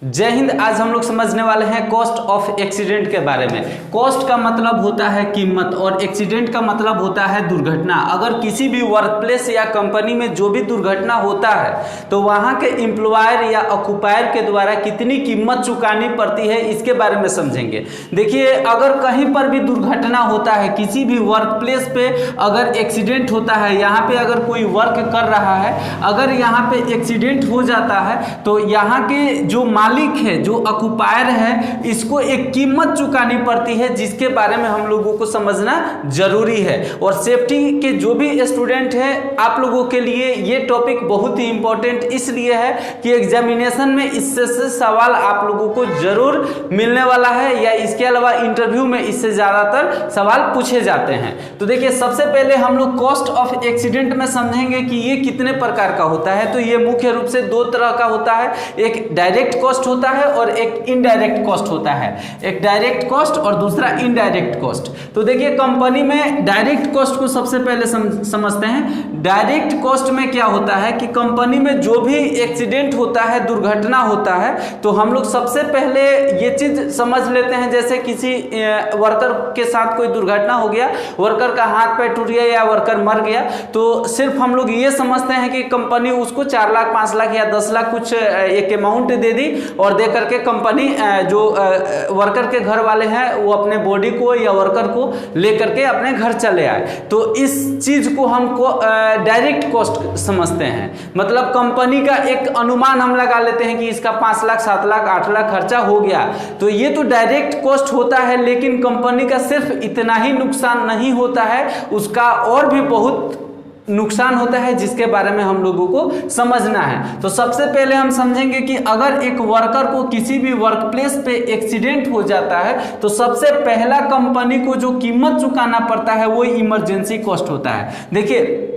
जय हिंद। आज हम लोग समझने वाले हैं कॉस्ट ऑफ एक्सीडेंट के बारे में। कॉस्ट का मतलब होता है कीमत और एक्सीडेंट का मतलब होता है दुर्घटना। अगर किसी भी वर्क प्लेस या कंपनी में जो भी दुर्घटना होता है तो वहां के एम्प्लॉयर या ऑक्यूपायर के द्वारा कितनी कीमत चुकानी पड़ती है इसके बारे में समझेंगे। देखिए, अगर कहीं पर भी दुर्घटना होता है, किसी भी वर्क प्लेस पे अगर एक्सीडेंट होता है, यहाँ पे अगर कोई वर्क कर रहा है, अगर यहाँ पे एक्सीडेंट हो जाता है तो यहाँ के जो मालिक है, जो ऑक्यूपायर है, इसको एक कीमत चुकानी पड़ती है जिसके बारे में हम लोगों को समझना जरूरी है। और सेफ्टी के जो भी स्टूडेंट हैं, आप लोगों के लिए ये टॉपिक बहुत ही इंपॉर्टेंट इसलिए है कि एग्जामिनेशन में इससे सवाल आप लोगों को जरूर मिलने वाला है या इसके अलावा इंटरव्यू में इससे ज्यादातर सवाल पूछे जाते हैं। तो देखिए, सबसे पहले हम लोग कॉस्ट ऑफ एक्सीडेंट में समझेंगे कि ये कितने प्रकार का होता है। तो ये मुख्य रूप से दो तरह का होता है, एक डायरेक्ट कॉस्ट होता है और एक इनडायरेक्ट कॉस्ट होता है। एक डायरेक्ट कॉस्ट और दूसरा इनडायरेक्ट कॉस्ट। तो देखिए, कंपनी में डायरेक्ट कॉस्ट को सबसे पहले समझते हैं। डायरेक्ट कॉस्ट में क्या होता है कि कंपनी में जो भी एक्सीडेंट होता है, दुर्घटना होता है, तो हम लोग सबसे पहले ये चीज समझ लेते हैं, जैसे किसी वर्कर के साथ कोई दुर्घटना हो गया, वर्कर का हाथ पैर टूट गया या वर्कर मर गया, तो सिर्फ हम लोग ये समझते हैं कि कंपनी उसको 4 लाख 5 लाख या 10 लाख कुछ एक अमाउंट दे दी और दे करके कंपनी जो वर्कर के घर वाले हैं वो अपने बॉडी को या वर्कर को लेकर के अपने घर चले आए। तो इस चीज को हमको डायरेक्ट कॉस्ट समझते हैं। मतलब कंपनी का एक अनुमान हम लगा लेते हैं कि इसका 5 लाख 7 लाख 8 लाख खर्चा हो गया, तो ये तो डायरेक्ट कॉस्ट होता है। लेकिन कंपनी का सिर्फ इतना ही नुकसान नहीं होता है, उसका और भी बहुत नुकसान होता है जिसके बारे में हम लोगों को समझना है। तो सबसे पहले हम समझेंगे कि अगर एक वर्कर को किसी भी वर्क प्लेस पे एक्सीडेंट हो जाता है तो सबसे पहला कंपनी को जो कीमत चुकाना पड़ता है वो इमरजेंसी कॉस्ट होता है। देखिए,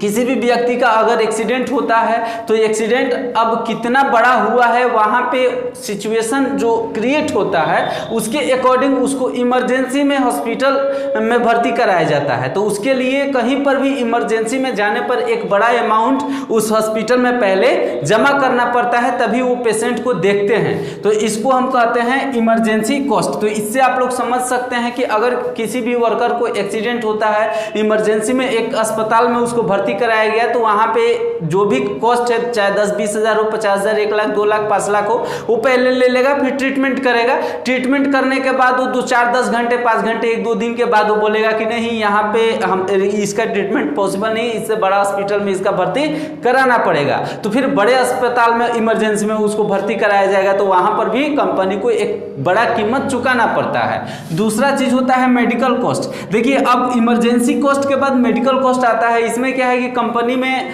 किसी भी व्यक्ति का अगर एक्सीडेंट होता है तो एक्सीडेंट अब कितना बड़ा हुआ है, वहां पे सिचुएशन जो क्रिएट होता है उसके अकॉर्डिंग उसको इमरजेंसी में हॉस्पिटल में भर्ती कराया जाता है। तो उसके लिए कहीं पर भी इमरजेंसी में जाने पर एक बड़ा अमाउंट उस हॉस्पिटल में पहले जमा करना पड़ता है, तभी वो पेशेंट को देखते हैं। तो इसको हम कहते हैं इमरजेंसी कॉस्ट। तो इससे आप लोग समझ सकते हैं कि अगर किसी भी वर्कर को एक्सीडेंट होता है, इमरजेंसी में एक अस्पताल में उसको भर्ती कराया गया, तो वहां पे जो भी कॉस्ट है, चाहे 10-20 हजार हो, 50 हजार, 1 लाख 2 लाख 5 लाख हो, वो पहले ले लेगा, फिर ट्रीटमेंट करेगा। ट्रीटमेंट करने के बाद वो 2-4-10 घंटे 5 घंटे 1-2 दिन के बाद वो बोलेगा कि नहीं, यहाँ पे हम इसका ट्रीटमेंट पॉसिबल नहीं, इससे बड़ा हॉस्पिटल में इसका भर्ती कराना पड़ेगा। तो फिर बड़े अस्पताल में इमरजेंसी में उसको भर्ती कराया जाएगा, तो वहां पर भी कंपनी को एक बड़ा कीमत चुकाना पड़ता है। दूसरा चीज होता है मेडिकल कॉस्ट। देखिए, अब इमरजेंसी कॉस्ट के बाद मेडिकल कॉस्ट आता है। इसमें क्या है कि कंपनी में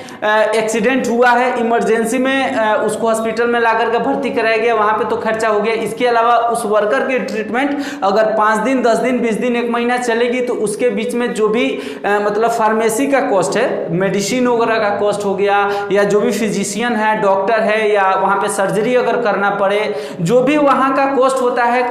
एक्सीडेंट हुआ है, इमरजेंसी में उसको हॉस्पिटल में लाकर के भर्ती कराया गया, वहां पे तो खर्चा हो गया। इसके अलावा उस वर्कर की ट्रीटमेंट अगर 5 दिन 10 दिन 20 दिन 1 महीना चलेगी तो उसके बीच में जो भी मतलब फार्मेसी का कॉस्ट है, मेडिसिन वगैरह का कॉस्ट हो गया, या जो भी फिजिशियन है, डॉक्टर है, या वहां पे सर्जरी अगर करना पड़े, जो भी वहां का कॉस्ट होता है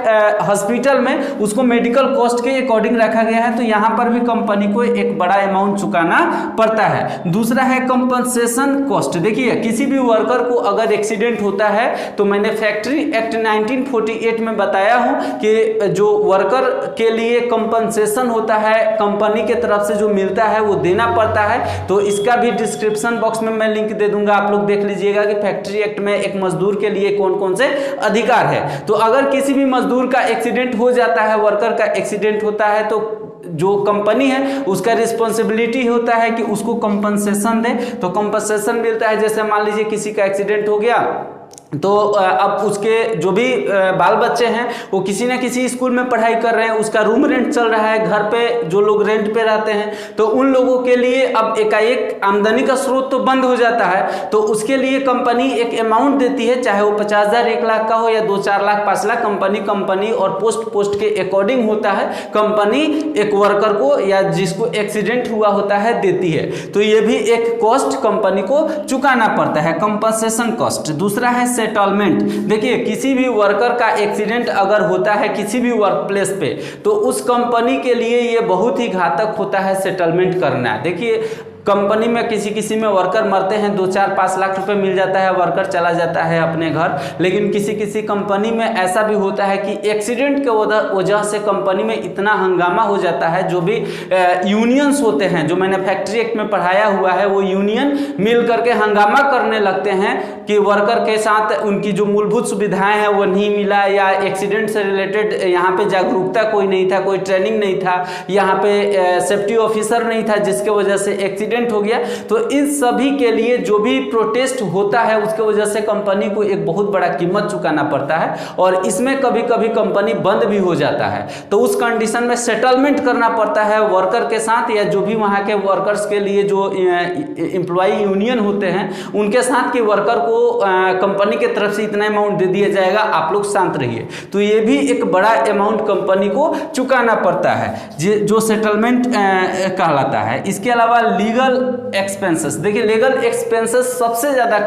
हॉस्पिटल में, उसको मेडिकल कॉस्ट के अकॉर्डिंग रखा गया है। तो यहाँ पर भी कंपनी को एक बड़ा अमाउंट चुकाना पड़ता है। दूसरा है कंपनसेशन कॉस्ट। देखिए, किसी भी वर्कर को अगर एक्सीडेंट होता है तो मैंने फैक्ट्री एक्ट 1948 में बताया हूं कि जो वर्कर के लिए कंपनसेशन होता है कंपनी के तरफ से जो मिलता है वो देना पड़ता है। तो इसका भी डिस्क्रिप्शन बॉक्स में मैं लिंक दे दूंगा, आप लोग देख लीजिएगा कि फैक्ट्री एक्ट में एक मजदूर के लिए कौन कौन से अधिकार है। तो अगर किसी भी मजदूर का एक्सीडेंट हो जाता है, वर्कर का एक्सीडेंट होता है, तो जो कंपनी है उसका रिस्पॉन्सिबिलिटी होता है कि उसको कंपनसेशन दे। तो कंपनसेशन मिलता है, जैसे मान लीजिए किसी का एक्सीडेंट हो गया तो अब उसके जो भी बाल बच्चे हैं वो किसी न किसी स्कूल में पढ़ाई कर रहे हैं, उसका रूम रेंट चल रहा है, घर पे जो लोग रेंट पे रहते हैं, तो उन लोगों के लिए अब एकाएक आमदनी का स्रोत तो बंद हो जाता है। तो उसके लिए कंपनी एक अमाउंट देती है, चाहे वो 50 हजार 1 लाख का हो या 2-4 लाख 5 लाख, कंपनी और पोस्ट के अकॉर्डिंग होता है। कंपनी एक वर्कर को या जिसको एक्सीडेंट हुआ होता है देती है। तो ये भी एक कॉस्ट कंपनी को चुकाना पड़ता है, कंपनसेशन कॉस्ट। दूसरा है सेटलमेंट। देखिए, किसी भी वर्कर का एक्सीडेंट अगर होता है किसी भी वर्क प्लेस पे, तो उस कंपनी के लिए ये बहुत ही घातक होता है सेटलमेंट करना। देखिए, कंपनी में किसी किसी में वर्कर मरते हैं, 2-4-5 लाख रुपए मिल जाता है, वर्कर चला जाता है अपने घर। लेकिन किसी किसी कंपनी में ऐसा भी होता है कि एक्सीडेंट के वजह से कंपनी में इतना हंगामा हो जाता है, जो भी यूनियंस होते हैं, जो मैंने फैक्ट्री एक्ट में पढ़ाया हुआ है, वो यूनियन मिल करके हंगामा करने लगते हैं कि वर्कर के साथ उनकी जो मूलभूत सुविधाएं हैं वो नहीं मिला, या एक्सीडेंट से रिलेटेड यहाँ पे जागरूकता कोई नहीं था, कोई ट्रेनिंग नहीं था, यहाँ पे सेफ्टी ऑफिसर नहीं था, जिसके वजह से एक्सीडेंट हो गया। तो इन सभी के लिए जो भी प्रोटेस्ट होता है उसके वजह से कंपनी को एक बहुत बड़ा कीमत चुकाना पड़ता है, और इसमें कभी कभी कंपनी बंद भी हो जाता है। तो उस कंडीशन में सेटलमेंट करना पड़ता है वर्कर के साथ, या जो भी वहाँ के वर्कर्स के लिए जो एम्प्लॉय यूनियन होते हैं उनके साथ, कि वर्कर को कंपनी के तरफ से इतना अमाउंट दे दिया जाएगा, आप लोग शांत रहिए। तो ये भी एक बड़ा अमाउंट कंपनी को चुकाना पड़ता है, जो सेटलमेंट कहलाता है। इसके अलावा लीगल एक्सपेंसेस, देखिए लीगल एक्सपेंसेस सबसे ज़्यादा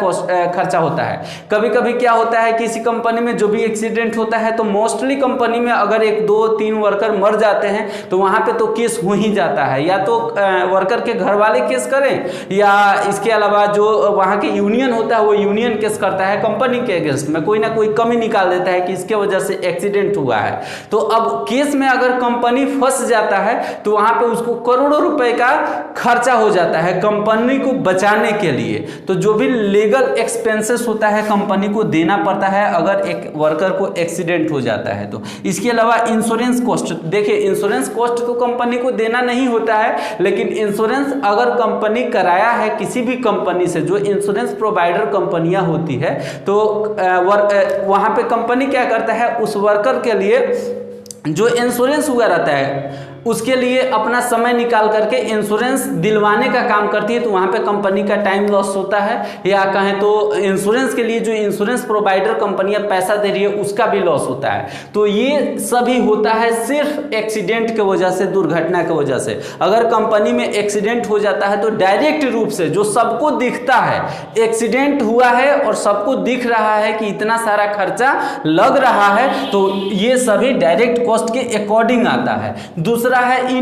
खर्चा होता है। कभी कभी क्या होता है, किसी कंपनी में जो भी एक्सीडेंट होता है तो मोस्टली कंपनी में अगर 1-2-3 वर्कर मर जाते हैं तो वहाँ पे तो केस हो ही जाता है, या तो वर्कर के घर वाले केस करें, या इसके अलावा जो वहाँ के यूनियन होता है वो यूनियन केस करता है कंपनी के अगेंस्ट में, कोई ना कोई कमी निकाल देता है कि इसके वजह से एक्सीडेंट हुआ है। तो अब केस में अगर कंपनी फंस जाता है तो वहाँ पे उसको करोड़ों रुपए का खर्चा हो जाता है कंपनी को बचाने के लिए। तो जो भी लीगल एक्सपेंसेस होता है कंपनी को देना पड़ता है अगर एक वर्कर को एक्सीडेंट हो जाता है तो। इसके अलावा इंश्योरेंस कॉस्ट, देखिए इंश्योरेंस कॉस्ट तो कंपनी को देना नहीं होता है, लेकिन इंश्योरेंस अगर कंपनी कराया है किसी भी कंपनी से, जो इंश्योरेंस प्रोवाइडर कंपनियां होती है, तो वहां पे कंपनी क्या करता है, उस वर्कर के लिए जो इंश्योरेंस हुआ रहता है उसके लिए अपना समय निकाल करके इंश्योरेंस दिलवाने का काम करती है। तो वहाँ पे कंपनी का टाइम लॉस होता है, या कहें तो इंश्योरेंस के लिए जो इंश्योरेंस प्रोवाइडर कंपनियां पैसा दे रही है उसका भी लॉस होता है। तो ये सभी होता है सिर्फ एक्सीडेंट के वजह से, दुर्घटना के वजह से। अगर कंपनी में एक्सीडेंट हो जाता है तो डायरेक्ट रूप से जो सबको दिखता है, एक्सीडेंट हुआ है और सबको दिख रहा है कि इतना सारा खर्चा लग रहा है, तो ये सभी डायरेक्ट कॉस्ट के अकॉर्डिंग आता है। दूसरा है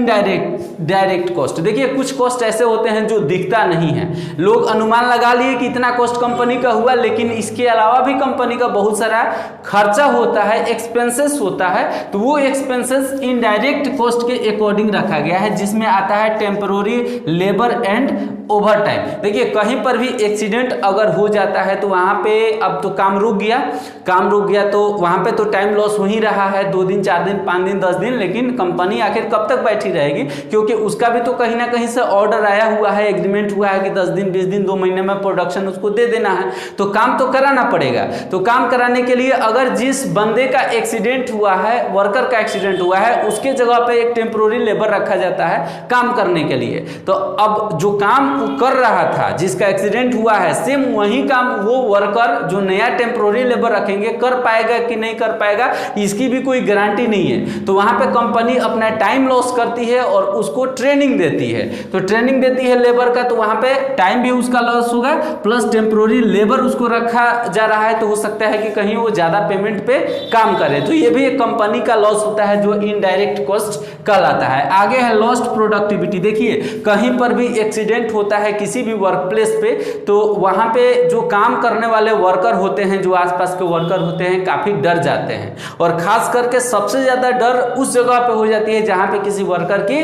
डायरेक्ट कॉस्ट। देखिए कुछ कॉस्ट ऐसे होते हैं जो दिखता नहीं है, लोग अनुमान लगा लिए कि इतना कॉस्ट कंपनी का हुआ, लेकिन इसके अलावा भी कंपनी का बहुत सारा खर्चा होता है, एक्सपेंसेस होता है। तो वो एक्सपेंसेस इनडायरेक्ट कॉस्ट के अकॉर्डिंग रखा गया है, जिसमें आता है temporary labour and over time. देखिए कहीं पर भी एक्सीडेंट अगर हो जाता है तो वहां पे अब तो काम रुक गया तो वहां पे तो टाइम लॉस हो ही रहा है, 2 दिन 4 दिन 5 दिन 10 दिन, लेकिन कंपनी आखिर कब तक बैठी रहेगी, क्योंकि उसका भी तो कहीं ना कहीं से ऑर्डर आया हुआ है, एग्रीमेंट हुआ है कि 10 दिन 20 दिन 2 महीने में प्रोडक्शन उसको दे देना है, तो काम तो कराना पड़ेगा। तो काम कराने के लिए अगर जिस बंदे का एक्सीडेंट हुआ है, वर्कर का एक्सीडेंट हुआ है, उसके जगह पे एक टेम्पोररी लेबर रखा जाता है काम करने के लिए। तो अब जो काम कर रहा था, जिसका एक्सीडेंट हुआ है, सेम वही काम वो वर्कर जो नया टेम्पोररी लेबर रखेंगे कर पाएगा कि नहीं कर पाएगा, इसकी भी कोई गारंटी नहीं है। तो वहां पे कंपनी अपना टाइम लॉस करती है और उसको ट्रेनिंग देती है। तो ट्रेनिंग देती है लेबर का, तो वहां पे टाइम भी उसका लॉस होगा, प्लस टेम्पोररी लेबर उसको रखा जा रहा है, तो हो सकता है कि कहीं वो ज्यादा पेमेंट पे काम करे। तो ये भी एक कंपनी का लॉस होता है जो इनडायरेक्ट कॉस्ट कहलाता है। आगे है लॉस्ट प्रोडक्टिविटी। देखिए कहीं पर भी एक्सीडेंट होता है किसी भी वर्क प्लेस पे, तो वहां पे जो काम करने वाले वर्कर होते हैं, जो आसपास के वर्कर होते हैं, काफी डर जाते हैं, और खास करके सबसे ज्यादा डर उस जगह पे हो जाती है जहां पे किसी वर्कर की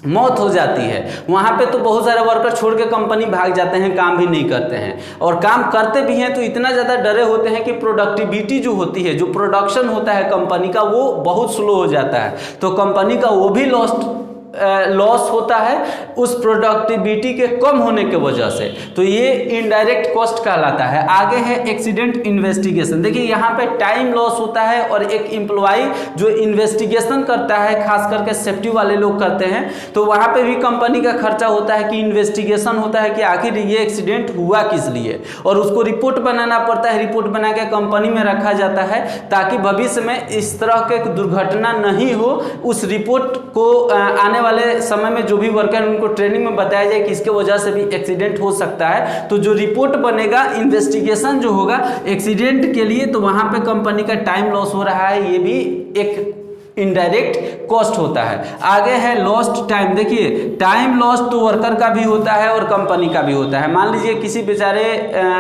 मौत हो जाती है। वहां पे तो बहुत सारे वर्कर छोड़ के कंपनी भाग जाते हैं, काम भी नहीं करते हैं, और काम करते भी हैं तो इतना ज़्यादा डरे होते हैं कि प्रोडक्टिविटी जो होती है, जो प्रोडक्शन होता है कंपनी का, वो बहुत स्लो हो जाता है। तो कंपनी का वो भी लॉस होता है उस प्रोडक्टिविटी के कम होने के वजह से। तो ये इनडायरेक्ट कॉस्ट कहलाता है। आगे है एक्सीडेंट इन्वेस्टिगेशन। देखिए यहाँ पे टाइम लॉस होता है, और एक एम्प्लॉय जो इन्वेस्टिगेशन करता है, खास करके सेफ्टी वाले लोग करते हैं, तो वहाँ पे भी कंपनी का खर्चा होता है कि इन्वेस्टिगेशन होता है कि आखिर ये एक्सीडेंट हुआ किस लिए, और उसको रिपोर्ट बनाना पड़ता है। रिपोर्ट बना के कंपनी में रखा जाता है ताकि भविष्य में इस तरह के दुर्घटना नहीं हो। उस रिपोर्ट को आने वाले समय में जो भी वर्कर उनको ट्रेनिंग में बताया जाए कि इसके वजह से भी एक्सीडेंट हो सकता है। तो जो रिपोर्ट बनेगा, इन्वेस्टिगेशन जो होगा एक्सीडेंट के लिए, तो वहां पे कंपनी का टाइम लॉस हो रहा है, ये भी एक इनडायरेक्ट कॉस्ट होता है। आगे है लॉस्ट टाइम। देखिए टाइम लॉस्ट तो वर्कर का भी होता है और कंपनी का भी होता है। मान लीजिए किसी बेचारे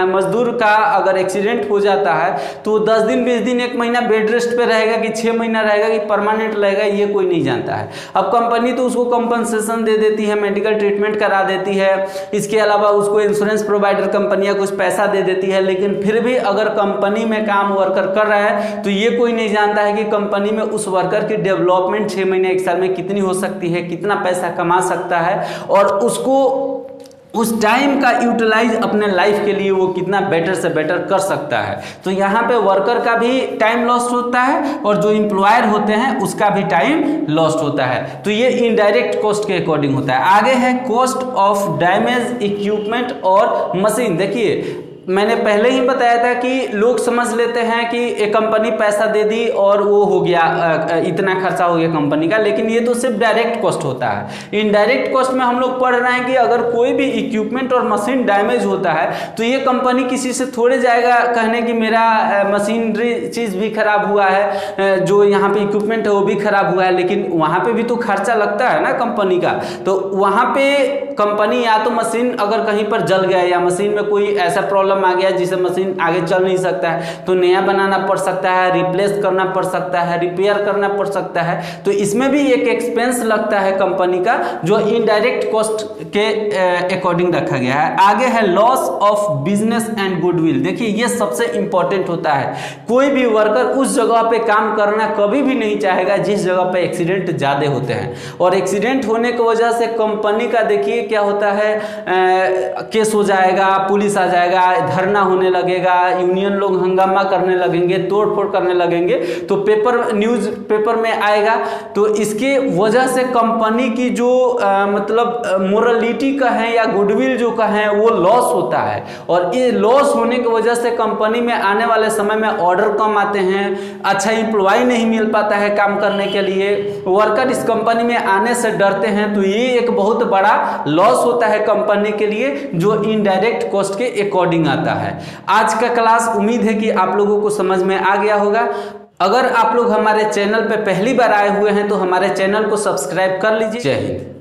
मजदूर का अगर एक्सीडेंट हो जाता है तो 10 दिन 20 दिन 1 महीना बेड रेस्ट पे रहेगा कि 6 महीना रहेगा कि परमानेंट रहेगा, ये कोई नहीं जानता है। अब कंपनी तो उसको कंपनसेशन दे देती है, मेडिकल ट्रीटमेंट करा देती है, इसके अलावा उसको इंश्योरेंस प्रोवाइडर कंपनियां कुछ पैसा दे देती है, लेकिन फिर भी अगर कंपनी में काम वर्कर कर रहा है तो ये कोई नहीं जानता है कि कंपनी में उस वर्कर की डेवलपमेंट 6 महीने 1 साल में कितनी हो सकती है, कितना पैसा कमा सकता है और उसको उस टाइम का यूटिलाइज अपने लाइफ के लिए वो कितना बेटर से बेटर कर सकता है। तो यहाँ पे वर्कर का भी टाइम लॉस्ट होता है और जो एम्प्लॉयर होते हैं उसका भी टाइम लॉस्ट होता है। तो ये इनडायरेक्ट कॉस्ट के अकॉर्डिंग होता है। आगे है कॉस्ट ऑफ डैमेज इक्विपमेंट और मशीन। देखिए मैंने पहले ही बताया था कि लोग समझ लेते हैं कि एक कंपनी पैसा दे दी और वो हो गया, इतना खर्चा हो गया कंपनी का, लेकिन ये तो सिर्फ डायरेक्ट कॉस्ट होता है। इनडायरेक्ट कॉस्ट में हम लोग पढ़ रहे हैं कि अगर कोई भी इक्विपमेंट और मशीन डैमेज होता है तो ये कंपनी किसी से थोड़े जाएगा कहने कि मेरा मशीनरी चीज़ भी खराब हुआ है, जो यहाँ पे इक्विपमेंट है वो भी खराब हुआ है, लेकिन वहाँ पे भी तो खर्चा लगता है ना कंपनी का। तो वहाँ पे कंपनी या तो मशीन अगर कहीं पर जल गया या मशीन में कोई ऐसा प्रॉब्लम आ गया जिससे मशीन आगे चल नहीं सकता है तो नया बनाना पड़ सकता है, रिप्लेस करना पड़ सकता है, रिपेयर करना पड़ सकता है। तो इसमें भी एक एक्सपेंस लगता है कंपनी का जो इनडायरेक्ट कॉस्ट के अकॉर्डिंग रखा गया है। आगे है loss of business and goodwill. देखिए ये सबसे इंपॉर्टेंट होता है। कोई भी वर्कर उस जगह पे काम करना कभी भी नहीं चाहेगा जिस जगह पे एक्सीडेंट ज्यादा होते हैं, और एक्सीडेंट होने की वजह से कंपनी का देखिए क्या होता है, केस हो जाएगा, पुलिस आ जाएगा, धरना होने लगेगा, यूनियन लोग हंगामा करने लगेंगे, तोड़फोड़ करने लगेंगे, तो न्यूज पेपर में आएगा। तो इसके वजह से कंपनी की जो मतलब मोरलिटी का है या गुडविल जो का है वो लॉस होता है, और ये लॉस होने की वजह से कंपनी में आने वाले समय में ऑर्डर कम आते हैं, अच्छा एम्प्लॉय नहीं मिल पाता है काम करने के लिए, वर्कर इस कंपनी में आने से डरते हैं। तो ये एक बहुत बड़ा लॉस होता है कंपनी के लिए जो इनडायरेक्ट कॉस्ट के अकॉर्डिंग आता है। आज का क्लास उम्मीद है कि आप लोगों को समझ में आ गया होगा। अगर आप लोग हमारे चैनल पे पहली बार आए हुए हैं तो हमारे चैनल को सब्सक्राइब कर लीजिए। जय हिंद।